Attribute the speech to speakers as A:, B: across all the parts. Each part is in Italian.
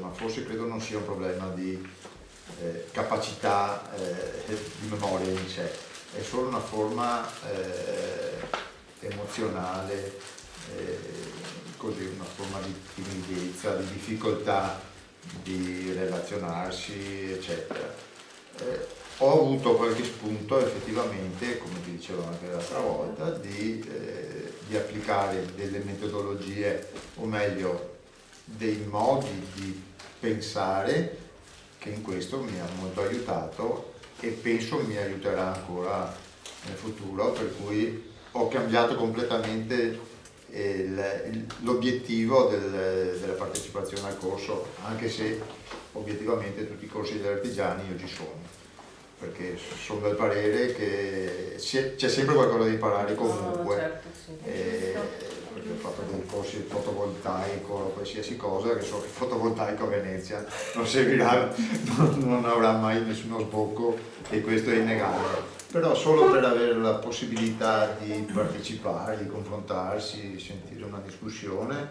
A: ma forse credo non sia un problema di capacità di memoria in sé, è solo una forma emozionale, così, una forma di timidezza, di difficoltà di relazionarsi, eccetera. Ho avuto qualche spunto effettivamente, come ti dicevo anche l'altra volta, di applicare delle metodologie, o meglio, dei modi di pensare che in questo mi ha molto aiutato e penso mi aiuterà ancora nel futuro, per cui ho cambiato completamente l'obiettivo della partecipazione al corso, anche se obiettivamente tutti i corsi degli artigiani io ci sono, perché sono del parere che c'è sempre qualcosa da imparare comunque.
B: Certo, sì.
A: Perché ho fatto dei corsi di fotovoltaico o qualsiasi cosa, che so che fotovoltaico a Venezia non servirà, non avrà mai nessuno sbocco, e questo è innegabile. Però solo per avere la possibilità di partecipare, di confrontarsi, di sentire una discussione,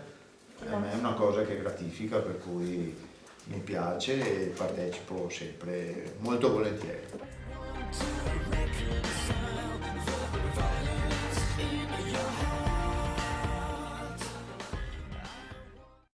A: a me è una cosa che gratifica, per cui mi piace e partecipo sempre molto volentieri.